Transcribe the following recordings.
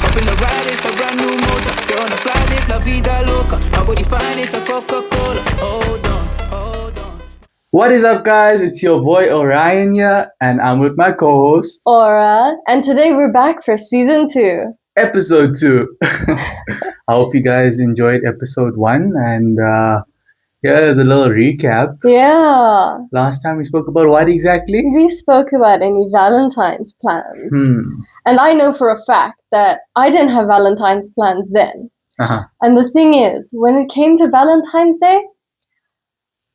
Up in the ride, it's a brand new motor. You're on a fly, live la vida loca. Nobody find it's a Coca-Cola. Hold on, hold on. What is up, guys? It's your boy Orion here, and I'm with my co-host, Aura, and today we're back for season 2. episode 2. I hope you guys enjoyed episode 1, and here's a little recap. Yeah. Last time we spoke about what exactly? We spoke about any Valentine's plans. Hmm. And I know for a fact that I didn't have Valentine's plans then. Uh-huh. And the thing is, when it came to Valentine's Day,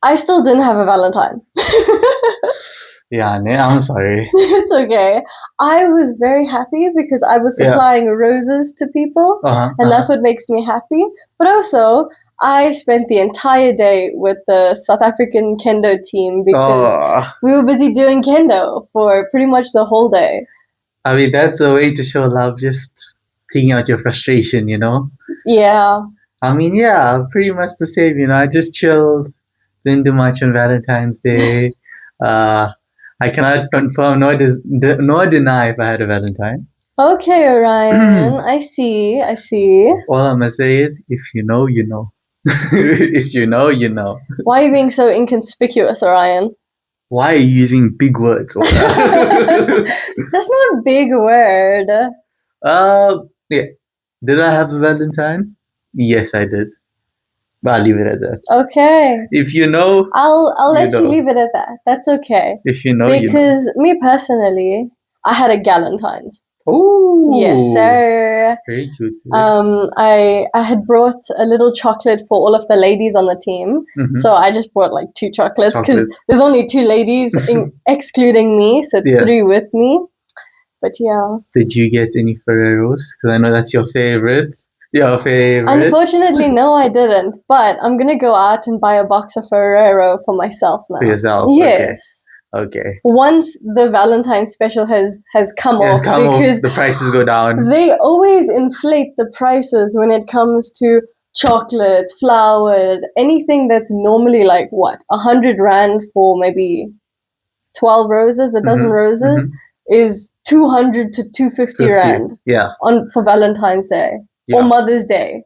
I still didn't have a Valentine. Yeah, I'm sorry. It's okay. I was very happy because I was supplying roses to people. And that's what makes me happy. But also, I spent the entire day with the South African kendo team because we were busy doing kendo for pretty much the whole day. I mean, that's a way to show love, just taking out your frustration, you know? Yeah. I mean, yeah, pretty much the same, you know? I just chilled, didn't do much on Valentine's Day. I cannot confirm nor deny if I had a Valentine. Okay, Orion. I see. All I'm going to say is, if you know, you know. If you know, you know. Why are you being so inconspicuous, Orion? Why are you using big words? That's not a big word. Yeah. Did I have a Valentine? Yes, I did. But I'll leave it at that. Okay. If you know, I'll let you leave it at that. That's okay. If you know, because me personally, I had a Galentine's. Oh. Yes, sir. Very cute. I had brought a little chocolate for all of the ladies on the team. Mm-hmm. So I just brought like 2 chocolates because there's only 2 ladies excluding me, so it's 3 with me. But yeah. Did you get any Ferreros? Because I know that's your favorite. Your favorite? Unfortunately, no, I didn't. But I'm gonna go out and buy a box of Ferrero for myself now. For yourself? Yes. Okay. Once the Valentine's special has come off, because the prices go down. They always inflate the prices when it comes to chocolates, flowers, anything that's normally like 100 Rand for maybe 12 roses, a dozen roses, is 200 to 250 Rand. Yeah. For Valentine's Day or Mother's Day.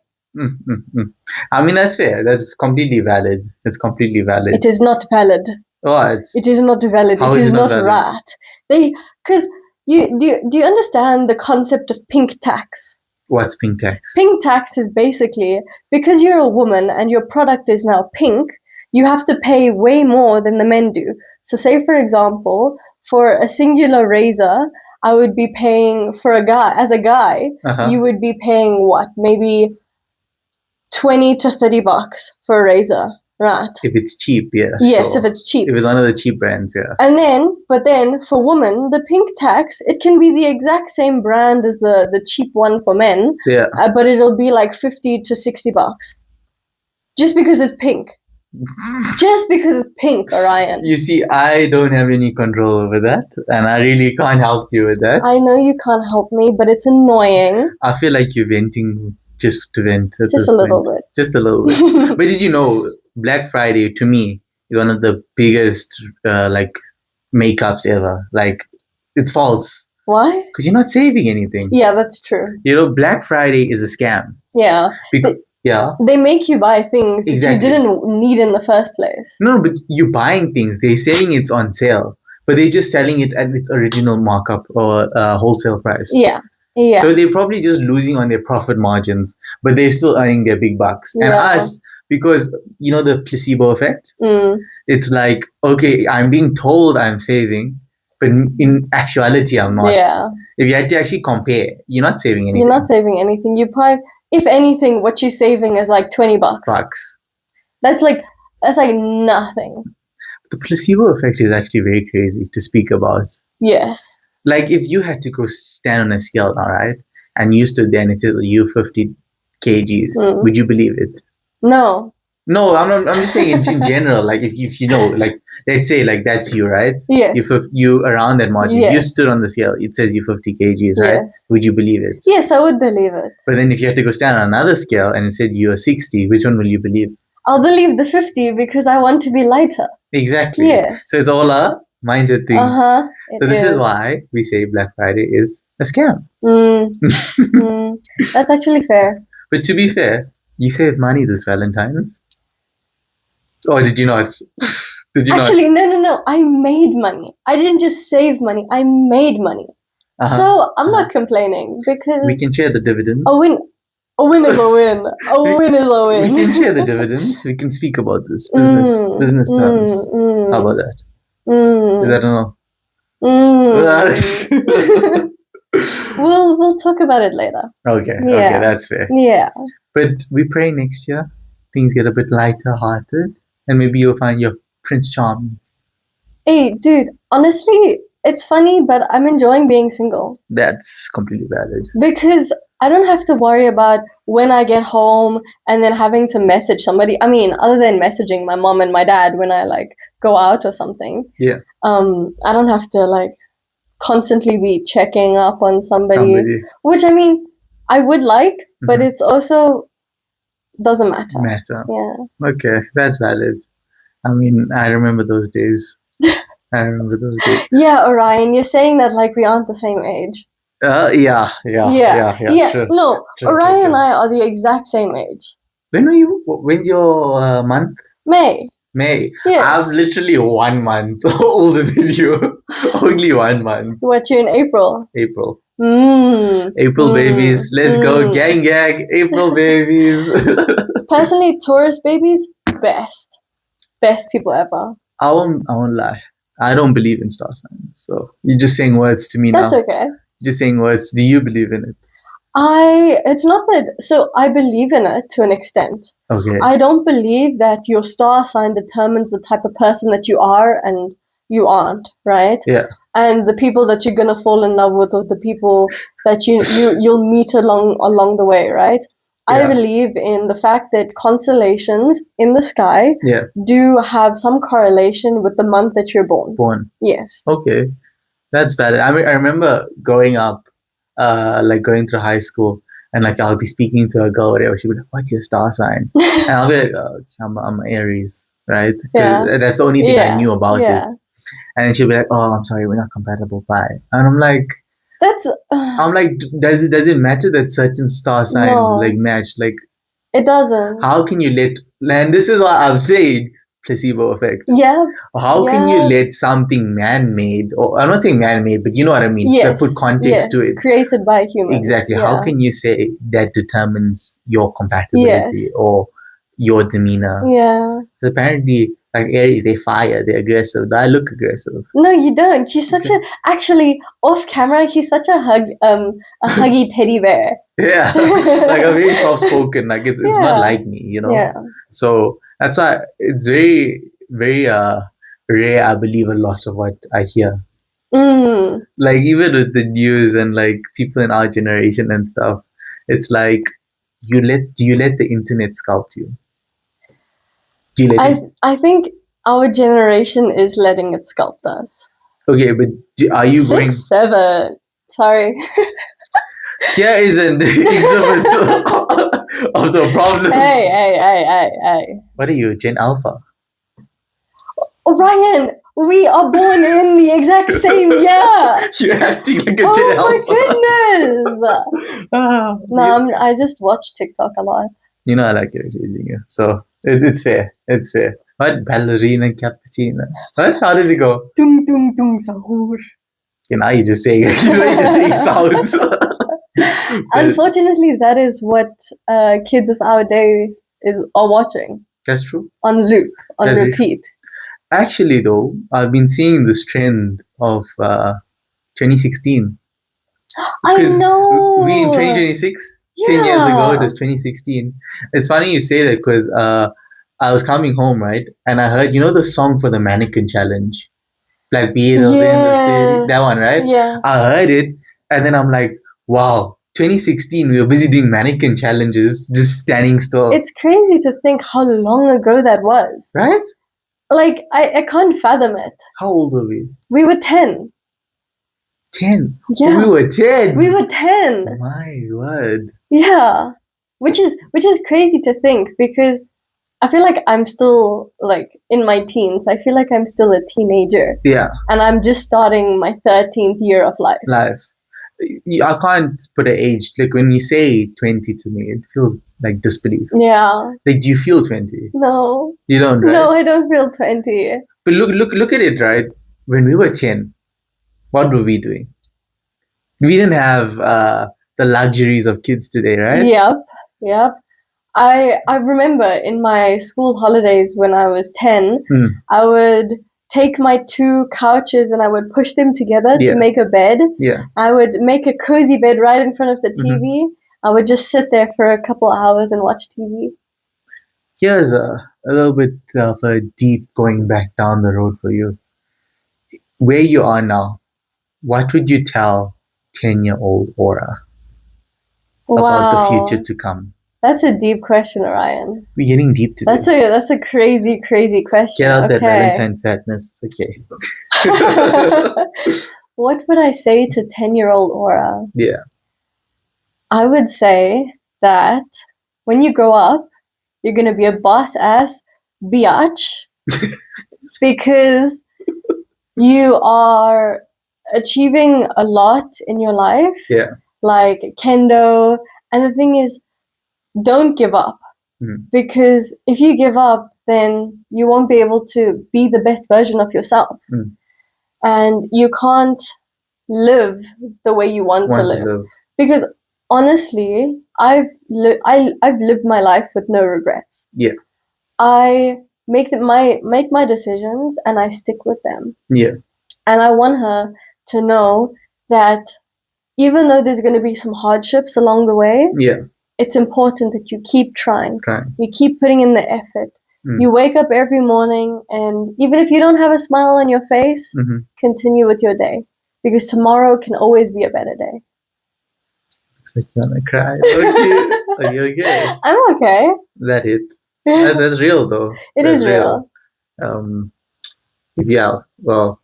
I mean, that's fair. That's completely valid. It's completely valid. It is not valid. What? It is not valid. How it is not valid? right. Because do you understand the concept of pink tax? What's pink tax? Pink tax is basically because you're a woman and your product is now pink, you have to pay way more than the men do. So say, for example, for a singular razor, I would be paying for a guy, as a guy, you would be paying maybe 20 to 30 bucks for a razor, right? If it's cheap, yeah. Yes, if it's cheap. If it's one of the cheap brands, yeah. But then for women, the pink tax, it can be the exact same brand as the cheap one for men. Yeah. But it'll be like 50 to 60 bucks. Just because it's pink. Just because it's pink, Orion. You see, I don't have any control over that, and I really can't help you with that. I know you can't help me, but it's annoying. I feel like you're venting just to vent. Just a little bit. Just a little bit. But did you know, Black Friday, to me, is one of the biggest, makeups ever. Like, it's false. Why? Because you're not saving anything. Yeah, that's true. You know, Black Friday is a scam. Yeah. Yeah. They make you buy things that you didn't need in the first place. No, but you're buying things. They're saying it's on sale, but they're just selling it at its original markup or wholesale price. Yeah. Yeah. So they're probably just losing on their profit margins, but they're still earning their big bucks. And us, because, you know, the placebo effect, it's like, okay, I'm being told I'm saving, but in actuality, I'm not. Yeah. If you had to actually compare, you're not saving anything. You're not saving anything. You probably... If anything, what you're saving is like 20 bucks. That's like nothing. The placebo effect is actually very crazy to speak about. Yes. Like if you had to go stand on a scale, all right, and you stood there and it says you 50 kgs, would you believe it? No. No, I'm just saying in general. Like if you know, like let's say like that's you, right? Yes. You around that margin, you stood on the scale, it says you 50 kgs, right? Yes. Would you believe it? Yes, I would believe it. But then if you had to go stand on another scale and it said you are 60, which one will you believe? I'll believe the 50 because I want to be lighter. Exactly. Yes. So it's all a mindset thing. So this is why we say Black Friday is a scam. That's actually fair. But to be fair, you saved money this Valentine's. Or did you not? Actually, no. I made money. I didn't just save money. I made money. So I'm not complaining because we can share the dividends. A win is a win. A win is a win. We can share the dividends. We can speak about this business terms. How about that? I don't know. We'll talk about it later. Okay, that's fair. Yeah. But we pray next year things get a bit lighter hearted and maybe you'll find your Prince Charming. Hey, dude, honestly, it's funny, but I'm enjoying being single. That's completely valid. Because I don't have to worry about when I get home and then having to message somebody. I mean, other than messaging my mom and my dad when I like go out or something. Yeah. I don't have to like constantly be checking up on somebody. Which I mean, I would like, but it's also doesn't matter. Yeah. Okay, that's valid. I mean, I remember those days. Yeah, Orion, you're saying that like we aren't the same age. Yeah. True. No, Orion and I are the exact same age. When's your month? May. Yes. I'm literally 1 month older than you. Only 1 month. What, you're in April? April. April babies. Let's go. Gang. April babies. Personally, Taurus babies, best people ever. I won't lie. I don't believe in star signs. So you're just saying words to me now. That's okay. Just saying words. Do you believe in it? It's not that. So I believe in it to an extent. Okay. I don't believe that your star sign determines the type of person that you are and you aren't, right? Yeah. And the people that you're gonna fall in love with, or the people that you'll meet along the way, right? I believe in the fact that constellations in the sky do have some correlation with the month that you're born. Yes. Okay. That's valid. I mean, I remember growing up, like going through high school, and like I'll be speaking to a girl or whatever, she'll be like, "What's your star sign?" And I'll be like, I'm Aries, right? Yeah. That's the only thing I knew about it. And she'll be like, "Oh, I'm sorry, we're not compatible, bye." And I'm like, does it matter that certain star signs like match? Like, it doesn't. How can you and this is what I'm saying, placebo effect. Yeah. How can you let something man-made, or I'm not saying man-made, but you know what I mean? Yes. Put context to it. Created by humans. Exactly. Yeah. How can you say that determines your compatibility or your demeanor? Yeah. Apparently, like Aries, they fire, they're aggressive. I look aggressive. No, you don't. He's such actually off camera, he's such a huggy teddy bear. Yeah. Like I'm very soft spoken. Like it's not like me, you know? Yeah. So that's why it's very, very rare, I believe, a lot of what I hear. Like even with the news and like people in our generation and stuff, it's like do you let the internet sculpt you? I think our generation is letting it sculpt us. Okay, but are you 6, 7. Sorry. Here is an example of the problem. Hey. What are you, Gen Alpha? Orion, we are born in the exact same year. You're acting like a Gen Alpha. Oh my goodness. No, I just watch TikTok a lot. You know I like irritating you. So it's fair. It's fair. What? Ballerina cappuccino. What? How does it go? Tung tung tung sahur. Okay, now you're just saying sounds. Unfortunately, that is what kids of our day are watching. That's true. On loop, on repeat. Actually, though, I've been seeing this trend of 2016. I know. We in 2026. 10 years ago, it was 2016. It's funny you say that because I was coming home, right? And I heard, you know, the song for the mannequin challenge? Black Beatles in the city. That one, right? Yeah. I heard it. And then I'm like, wow, 2016, we were busy doing mannequin challenges, just standing still. It's crazy to think how long ago that was. Right? Like, I can't fathom it. How old were we? We were 10. 10? Yeah. We were 10? We were 10. My word. Yeah. Which is crazy to think because I feel like I'm still like in my teens. I feel like I'm still a teenager. Yeah. And I'm just starting my 13th year of life. I can't put an age. Like when you say 20 to me, it feels like disbelief. Yeah. Like, do you feel 20? No. You don't, right? No, I don't feel 20. But look at it, right? When we were 10, what were we doing? We didn't have the luxuries of kids today, right? Yep. I remember in my school holidays when I was 10, I would take my 2 couches and I would push them together to make a bed. Yeah. I would make a cozy bed right in front of the TV. I would just sit there for a couple hours and watch TV. Here's a little bit of a deep going back down the road for you. Where you are now, what would you tell 10-year-old Aura about the future to come? That's a deep question, Orion. We're getting deep today. That's a crazy question. Get out that Valentine sadness. It's okay. What would I say to 10-year-old Aura? Yeah. I would say that when you grow up, you're going to be a boss-ass biatch because you are achieving a lot in your life. Yeah. Like kendo. And the thing is, don't give up. Because if you give up, then you won't be able to be the best version of yourself. And you can't live the way you want to live. Because honestly, I've lived my life with no regrets. Yeah. I make my decisions and I stick with them. Yeah. And I want her to know that even though there's going to be some hardships along the way, it's important that you keep trying. You keep putting in the effort. You wake up every morning, and even if you don't have a smile on your face, continue with your day, because tomorrow can always be a better day. Looks like you're gonna cry. Okay. Are you okay? I'm okay. That's real though. It is real. Well,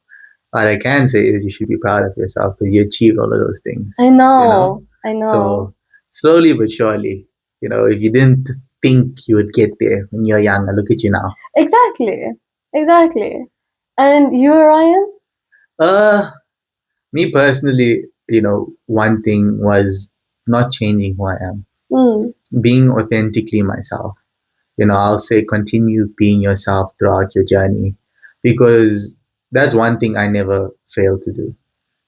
what I can say is you should be proud of yourself because you achieved all of those things. I know. So slowly but surely, if you didn't think you would get there when you're younger, look at you now. Exactly. And you, Orion? Me personally, one thing was not changing who I am. Being authentically myself. I'll say continue being yourself throughout your journey, because that's one thing I never failed to do.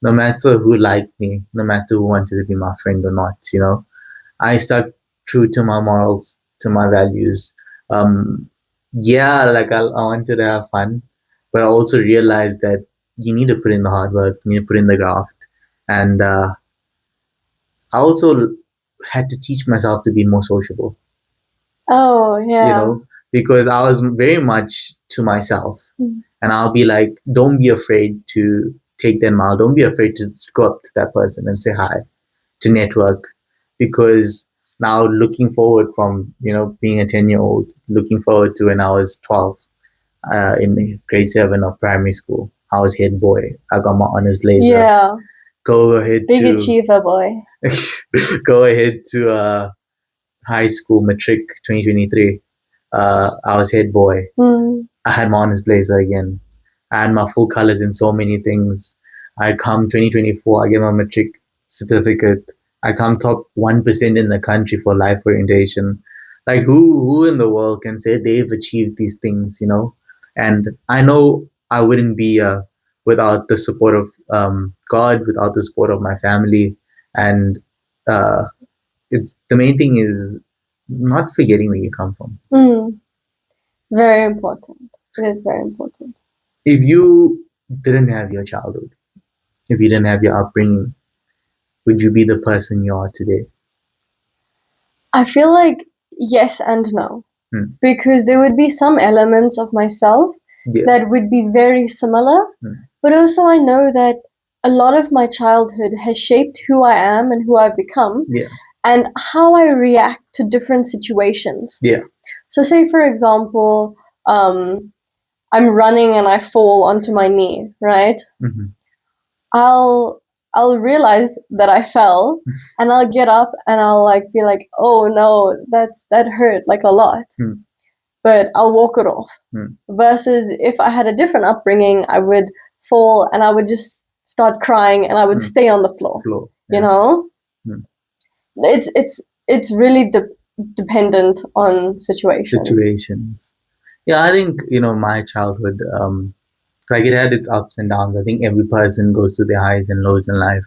No matter who liked me, no matter who wanted to be my friend or not, I stuck true to my morals, to my values. I wanted to have fun, but I also realized that you need to put in the hard work, you need to put in the graft. And I also had to teach myself to be more sociable. Oh, yeah. Because I was very much to myself. And I'll be like, don't be afraid to take that mile. Don't be afraid to go up to that person and say hi, to network. Because now looking forward from, being a 10-year-old, looking forward to when I was 12 in grade 7 of primary school, I was head boy. I got my honors blazer. Yeah. Big achiever boy. Go ahead to high school, matric 2023. I was head boy. I had my honors blazer again. I had my full colors in so many things. I come 2024, I get my matric certificate. I come top 1% in the country for life orientation. Like who in the world can say they've achieved these things, And I know I wouldn't be without the support of God, without the support of my family. And it's the main thing is not forgetting where you come from. Very important. It is very important. If you didn't have your childhood, if you didn't have your upbringing, would you be the person you are today? I feel like yes and no. Because there would be some elements of myself that would be very similar. But also I know that a lot of my childhood has shaped who I am and who I've become. And how I react to different situations. So say, for example, I'm running and I fall onto my knee, right? I'll realize that I fell and I'll get up and I'll be like, oh no, that hurt like a lot. but I'll walk it off. Versus if I had a different upbringing, I would fall and I would just start crying and I would stay on the floor. You know, it's really dependent on situations. Yeah, I think, you know, my childhood, like it had its ups and downs. I think every person goes through their highs and lows in life,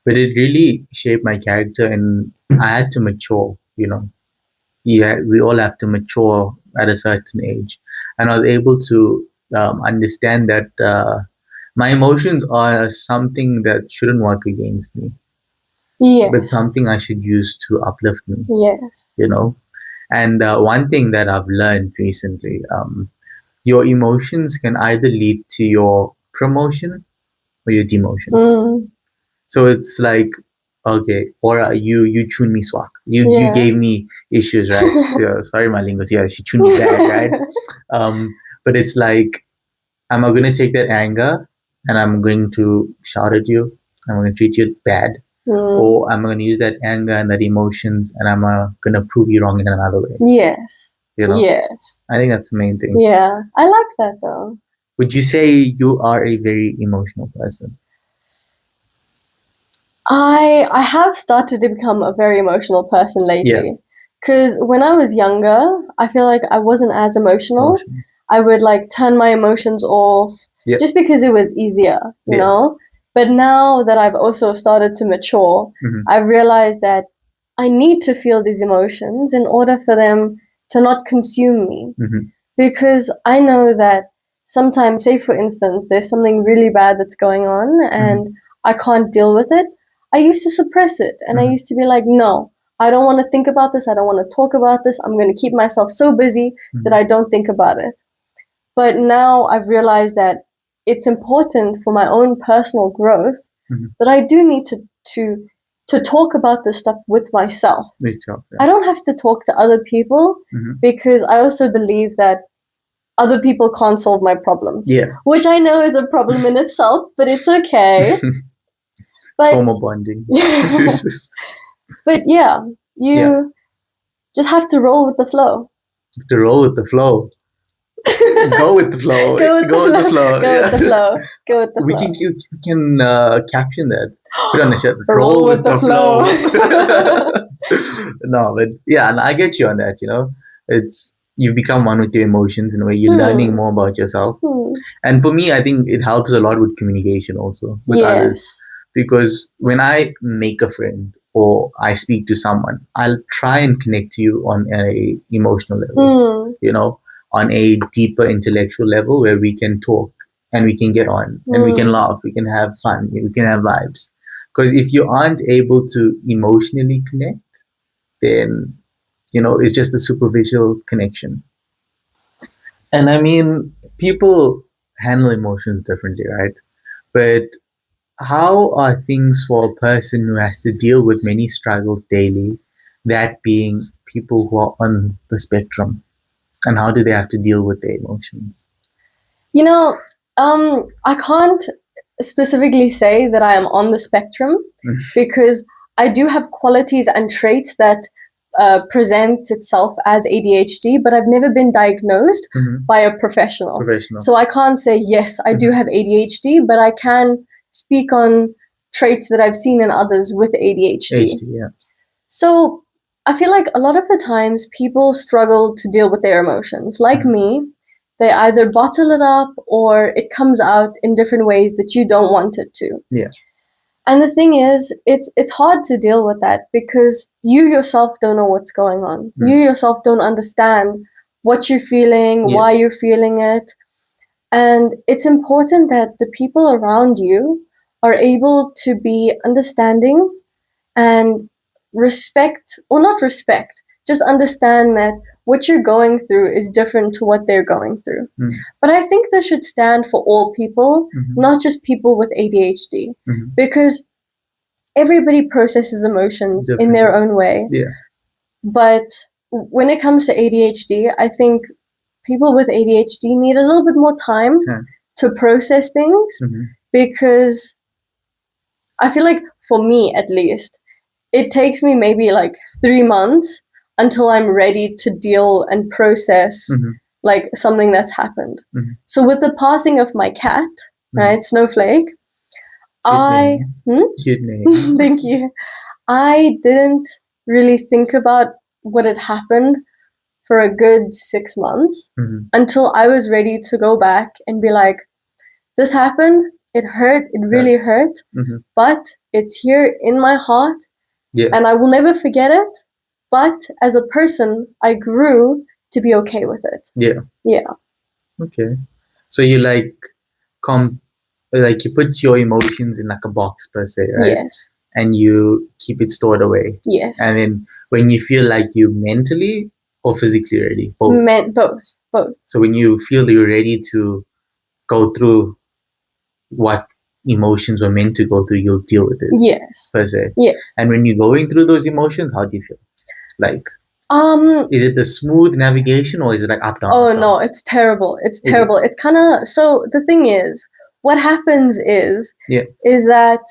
but it really shaped my character, and I had to mature. You know, we all have to mature at a certain age, and I was able to understand that my emotions are something that shouldn't work against me, but something I should use to uplift me. You know, and one thing that I've learned recently, your emotions can either lead to your promotion or your demotion. So it's like, okay, or you chun me swak. You gave me issues, right? Yeah, sorry, my lingo. Yeah, she chun me bad, right? But it's like, am I going to take that anger and I'm going to shout at you? I'm going to treat you bad, or I'm going to use that anger and that emotions and I'm going to prove you wrong in another way. You know? I think that's the main thing. Yeah, I like that though. Would you say you are a very emotional person? I have started to become a very emotional person lately. Because when I was younger, I feel like I wasn't as emotional. I would like turn my emotions off just because it was easier, you know? But now that I've also started to mature, I've realized that I need to feel these emotions in order for them to not consume me. Because I know that sometimes, say for instance, there's something really bad that's going on and I can't deal with it. I used to suppress it and I used to be like, no, I don't want to think about this. I don't want to talk about this. I'm going to keep myself so busy that I don't think about it. But now I've realized that it's important for my own personal growth that I do need to talk about this stuff with myself. I don't have to talk to other people because I also believe that other people can't solve my problems. Which I know is a problem in itself, but it's okay. But form of bonding. But yeah, you just have to roll with the flow. To roll with the flow. Go with the flow. Go with the flow. Go with the flow. Go with the flow. We can caption that. Put on the shirt. Roll with the flow. No, but yeah, and I get you on that. You know, you become one with your emotions in a way. You're learning more about yourself. And for me, I think it helps a lot with communication also with others. Because when I make a friend or I speak to someone, I'll try and connect to you on an emotional level, you know, on a deeper intellectual level where we can talk and we can get on and we can laugh, we can have fun, we can have vibes. Because if you aren't able to emotionally connect, then, you know, it's just a superficial connection. And I mean, people handle emotions differently, right? But how are things for a person who has to deal with many struggles daily, that being people who are on the spectrum, and how do they have to deal with their emotions? You know, I can't specifically say that I am on the spectrum because I do have qualities and traits that present itself as ADHD, but I've never been diagnosed by a professional. So I can't say, yes, I do have ADHD, but I can speak on traits that I've seen in others with ADHD. So I feel like a lot of the times people struggle to deal with their emotions. Like me, they either bottle it up or it comes out in different ways that you don't want it to. And the thing is, it's hard to deal with that because you yourself don't know what's going on. You yourself don't understand what you're feeling, why you're feeling it. And it's important that the people around you are able to be understanding and respect, or not respect, just understand that what you're going through is different to what they're going through. But I think this should stand for all people, not just people with ADHD, because everybody processes emotions in their own way. But when it comes to ADHD, I think people with ADHD need a little bit more time to process things because I feel like, for me at least, it takes me maybe like 3 months until I'm ready to deal and process like something that's happened. So with the passing of my cat, right, Snowflake, Cute name. Thank you. I didn't really think about what had happened for a good 6 months until I was ready to go back and be like, this happened, it hurt, it really hurt, but it's here in my heart and I will never forget it. But as a person, I grew to be okay with it. Yeah. Okay. So you like you put your emotions in like a box per se, right? Yes. And you keep it stored away. Yes. And then when you feel like you're mentally or physically ready? Both. So when you feel you're ready to go through what emotions were meant to go through, you'll deal with it. Yes. Per se. Yes. And when you're going through those emotions, how do you feel? Like, is it the smooth navigation or is it like up, down? Oh, up, down? no, it's terrible. It's terrible. It's kind of, so the thing is, what happens is that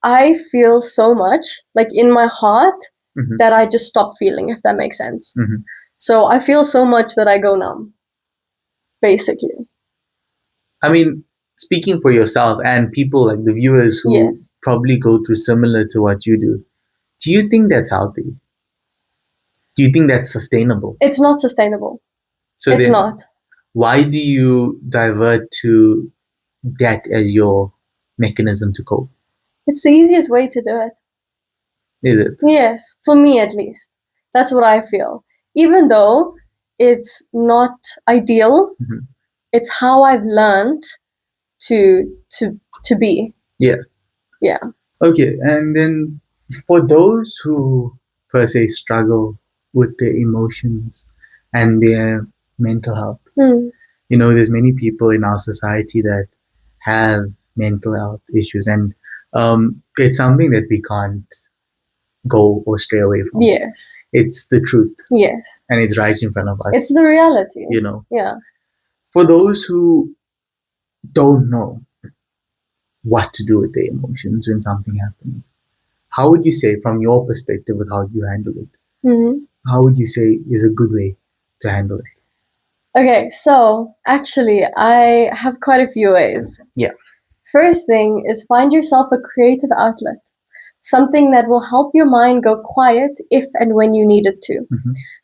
I feel so much like in my heart that I just stop feeling, if that makes sense. So I feel so much that I go numb, basically. I mean, speaking for yourself and people like the viewers who probably go through similar to what you do you think that's healthy? Do you think that's sustainable? It's not sustainable. So it's not. Why do you divert to that as your mechanism to cope? It's the easiest way to do it. Is it? Yes, for me at least. That's what I feel. Even though it's not ideal, it's how I've learned to be. Yeah. Okay, and then for those who per se struggle with their emotions and their mental health, you know, there's many people in our society that have mental health issues, and it's something that we can't go or stray away from. Yes. It's the truth. Yes. And it's right in front of us. It's the reality. You know. Yeah. For those who don't know what to do with their emotions when something happens, how would you say, from your perspective with how you handle it, how would you say is a good way to handle it? Okay, so actually I have quite a few ways. Yeah. First thing is find yourself a creative outlet. Something that will help your mind go quiet if and when you need it to.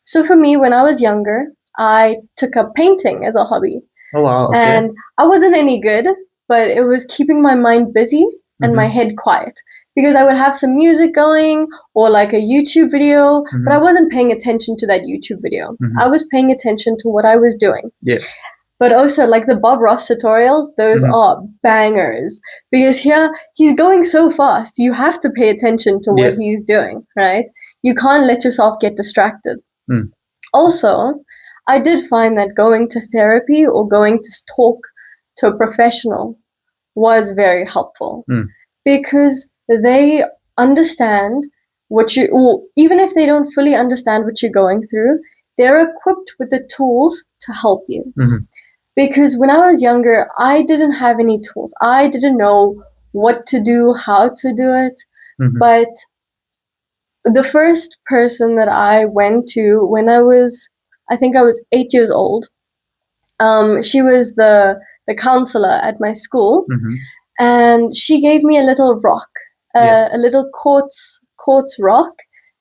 So for me, when I was younger, I took up painting as a hobby. Oh, wow. Okay. And I wasn't any good, but it was keeping my mind busy and my head quiet. Because I would have some music going or like a YouTube video, but I wasn't paying attention to that YouTube video. I was paying attention to what I was doing. Yeah. But also, like the Bob Ross tutorials, those are bangers. Because here, he's going so fast, you have to pay attention to what he's doing, right? You can't let yourself get distracted. Also, I did find that going to therapy or going to talk to a professional was very helpful. Because they understand what you, or even if they don't fully understand what you're going through, they're equipped with the tools to help you. Because when I was younger, I didn't have any tools. I didn't know what to do, how to do it. But the first person that I went to when I think I was 8 years old, she was the counselor at my school. And she gave me a little rock, a little quartz rock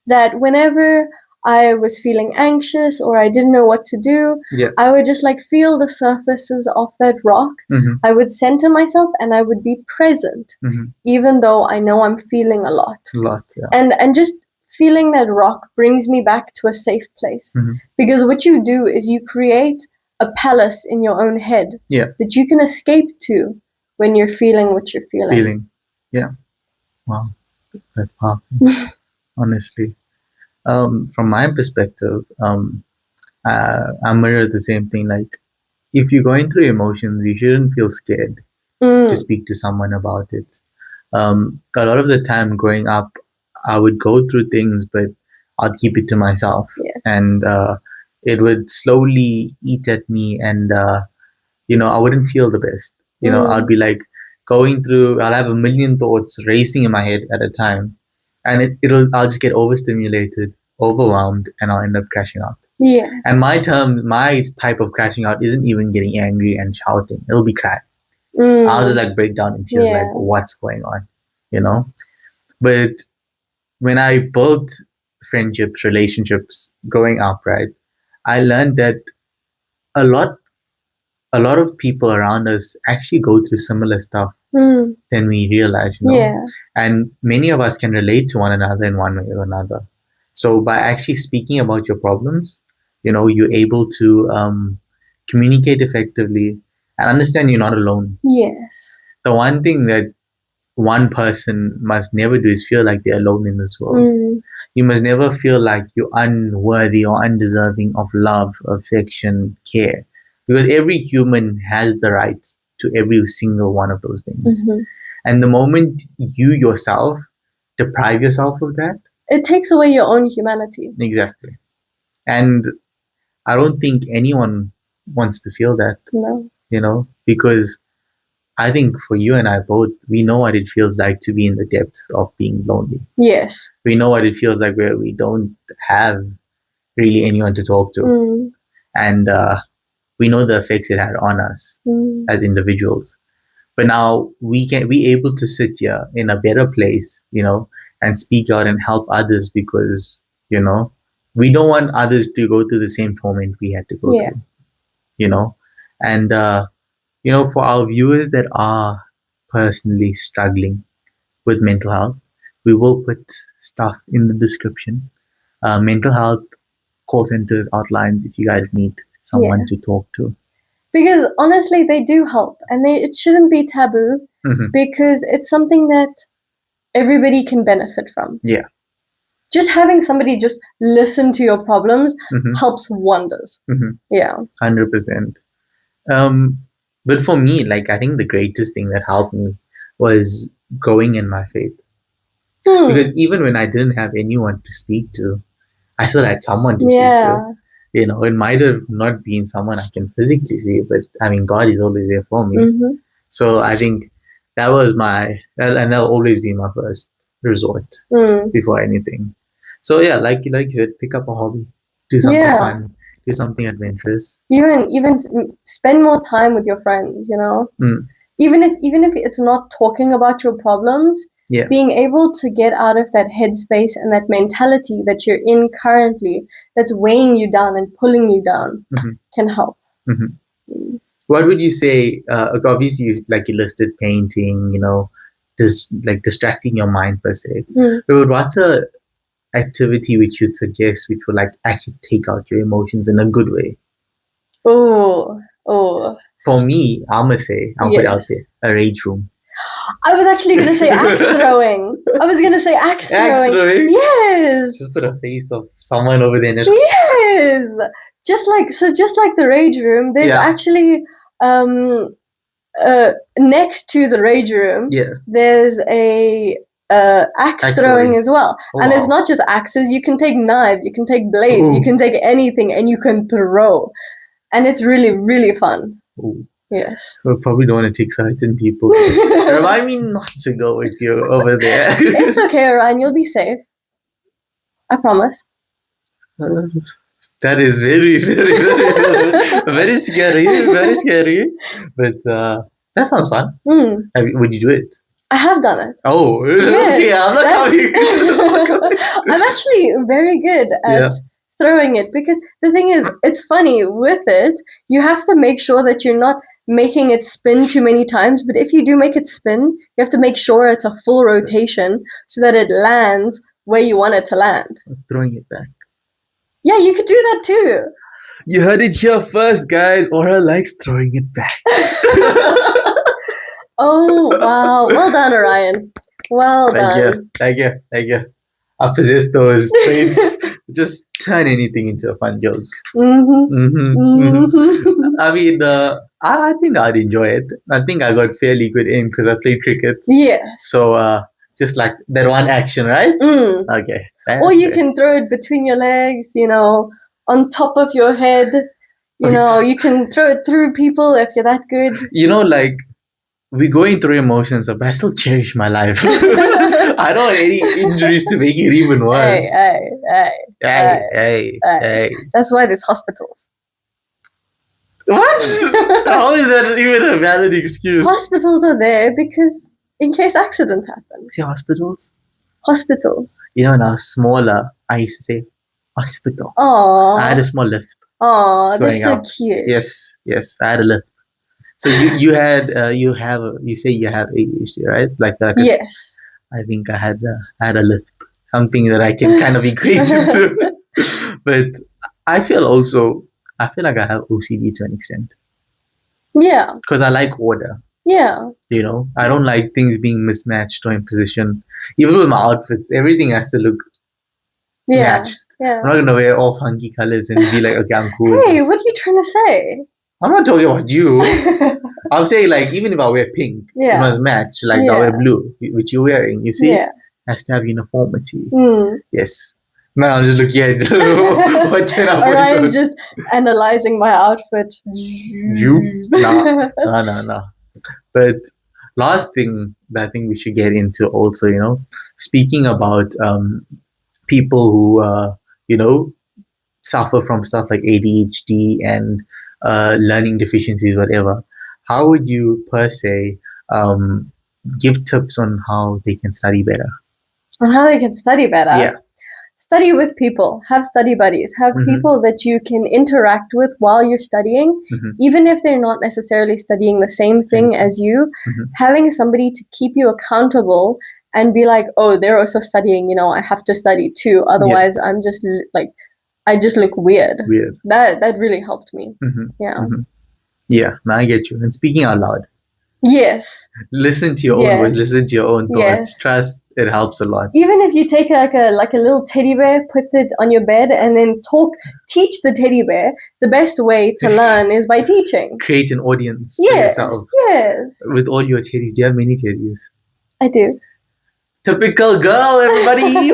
that whenever I was feeling anxious or I didn't know what to do, I would just like feel the surfaces of that rock. I would center myself and I would be present, even though I know I'm feeling a lot. And just feeling that rock brings me back to a safe place. Because what you do is you create a palace in your own head that you can escape to when you're feeling what you're feeling. Yeah. Wow. That's powerful. Honestly. From my perspective, I mirror the same thing. Like, if you're going through emotions, you shouldn't feel scared to speak to someone about it. A lot of the time growing up, I would go through things, but I'd keep it to myself. And it would slowly eat at me, and I wouldn't feel the best. I'd be like going through, I'll have a million thoughts racing in my head at a time, and I'll just get overstimulated. overwhelmed, and I'll end up crashing out. Yes. And my type of crashing out isn't even getting angry and shouting. It'll be crying. I'll just like break down in tears, like, what's going on, you know? But when I built friendships, relationships growing up, right, I learned that a lot of people around us actually go through similar stuff than we realize, you know? Yeah. And many of us can relate to one another in one way or another. So by actually speaking about your problems, you know, you're able to communicate effectively and understand you're not alone. Yes. The one thing that one person must never do is feel like they're alone in this world. You must never feel like you're unworthy or undeserving of love, affection, care. Because every human has the rights to every single one of those things. And the moment you yourself deprive yourself of that, it takes away your own humanity. Exactly. And I don't think anyone wants to feel that. No. You know, because I think for you and I both, we know what it feels like to be in the depths of being lonely. Yes. We know what it feels like where we don't have really anyone to talk to. And we know the effects it had on us as individuals. But now we able to sit here in a better place, you know, and speak out and help others because, you know, we don't want others to go through the same torment we had to go through, you know. And, you know, for our viewers that are personally struggling with mental health, we will put stuff in the description. Mental health call centers, outlines, if you guys need someone to talk to. Because honestly, they do help, and it shouldn't be taboo because it's something that everybody can benefit from. Yeah. Just having somebody just listen to your problems helps wonders. Yeah. 100%. But for me, like, I think the greatest thing that helped me was growing in my faith. Because even when I didn't have anyone to speak to, I still had someone to speak to. You know, it might have not been someone I can physically see, but I mean, God is always there for me. So I think that was and that'll always be my first resort before anything. So yeah, like you said, pick up a hobby, do something fun, do something adventurous. Even spend more time with your friends, you know. Even if it's not talking about your problems, being able to get out of that headspace and that mentality that you're in currently, that's weighing you down and pulling you down, can help. What would you say? Obviously, you listed painting, you know, distracting your mind per se. But what's a activity which you'd suggest which would like actually take out your emotions in a good way? Oh. For me, I'm gonna say, I'll put it out there, a rage room. I was actually going to say axe throwing. Axe throwing. Yes. Just put a face of someone over there. Yes. Just like the rage room, there's actually next to the rage room, there's a axe throwing as well. And it's not just axes. You can take knives, you can take blades, you can take anything, and you can throw. And it's really, really fun. Yes. We probably don't want to take certain people. Remind me not to go with you over there. It's okay, Orion. You'll be safe. I promise. That is very, very, very, very scary. Very scary. But that sounds fun. Would you do it? I have done it. Oh, okay. I'm not coming. I'm actually very good at throwing it, because the thing is, it's funny with it, you have to make sure that you're not making it spin too many times, but if you do make it spin, you have to make sure it's a full rotation so that it lands where you want it to land. Throwing it back. Yeah, you could do that too. You heard it here first, guys. Aura likes throwing it back. Oh, wow. Well done, Orion. Well done. Thank you. I possess those traits. Just turn anything into a fun joke. I mean, I think I'd enjoy it. I think I got fairly good aim because I played cricket. Yes. So, just like that one action, right? Okay. Or you can throw it between your legs, you know, on top of your head. You know, you can throw it through people if you're that good. You know, like, we're going through emotions, but I still cherish my life. I don't want any injuries to make it even worse. Hey. That's why there's hospitals. What? How is that even a valid excuse? Hospitals are there because in case accident happens. See hospitals? Hospitals. You know, when I was smaller, I used to say hospital. Oh. I had a small lift. Oh, that's growing so up. cute. Yes, I had a lift. So you say you have ADHD, right? Like that. Yes. I think I had a lift. Something that I can kind of equate it to. But I feel like I have OCD to an extent. Yeah. Because I like order. Yeah. You know, I don't like things being mismatched or in position. Even with my outfits, everything has to look matched. Yeah. I'm not gonna wear all funky colors and be like, okay, I'm cool. Hey, what are you trying to say? I'm not talking about you. I'm saying like even if I wear pink, it must match. Like I wear blue, which you're wearing. You see, has to have uniformity. Yes. No, I'm just looking at what can I Orion's just analyzing my outfit. You? No. But last thing that I think we should get into also, you know, speaking about people who suffer from stuff like ADHD and learning deficiencies, whatever. How would you per se give tips on how they can study better? On how they can study better? Yeah. Study with people. Have study buddies. Have people that you can interact with while you're studying, even if they're not necessarily studying the same thing as you. Having somebody to keep you accountable and be like, oh, they're also studying, you know, I have to study too. Otherwise, I'm just like, I just look weird. That really helped me. Yeah, now I get you. And speaking out loud. Yes. Listen to your own words. Listen to your own thoughts. Yes. Trust. It helps a lot. Even if you take like a little teddy bear, put it on your bed, and then teach the teddy bear. The best way to learn is by teaching. Create an audience for yourself. Yes. With all your teddies. Do you have many teddies? I do. Typical girl, everybody.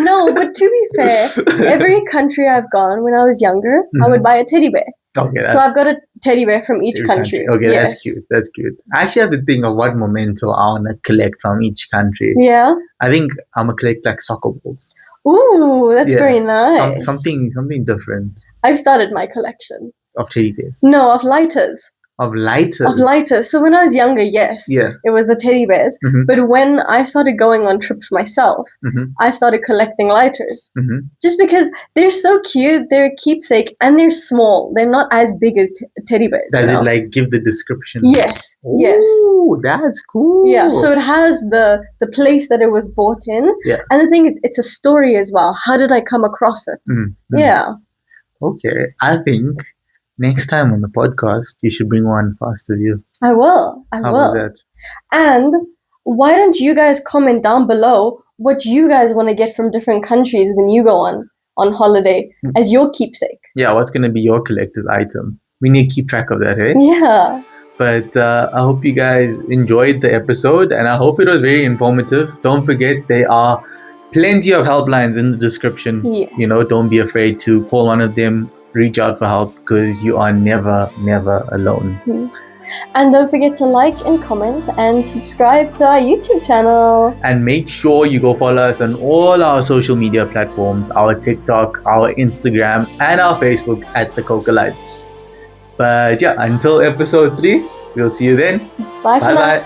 No, but to be fair, every country I've gone when I was younger, I would buy a teddy bear. Okay, so I've got a teddy bear from each country. Okay, yes. That's cute. I actually have to think of what memento I want to collect from each country. Yeah. I think I'm gonna collect like soccer balls. Ooh, that's very nice. Something different. I've started my collection. Of teddy bears? No, of lighters. Of lighters? Of lighters. So when I was younger, yes, it was the teddy bears. But when I started going on trips myself, I started collecting lighters. Just because they're so cute, they're a keepsake, and they're small. They're not as big as teddy bears. Does it like give the description? Yes. Ooh, that's cool. Yeah, so it has the place that it was bought in. Yeah. And the thing is, it's a story as well. How did I come across it? Yeah. Okay, I think next time on the podcast, you should bring one for us to view. I will. How about that? And why don't you guys comment down below what you guys want to get from different countries when you go on holiday as your keepsake? Yeah, what's going to be your collector's item? We need to keep track of that, eh? Yeah. But I hope you guys enjoyed the episode and I hope it was very informative. Don't forget, there are plenty of helplines in the description. Yes. You know, don't be afraid to call one of them. Reach out for help because you are never alone. And don't forget to like and comment and subscribe to our YouTube channel. And make sure you go follow us on all our social media platforms, our TikTok, our Instagram, and our Facebook at the Cocolites. But yeah, until episode 3, we'll see you then. Bye for now.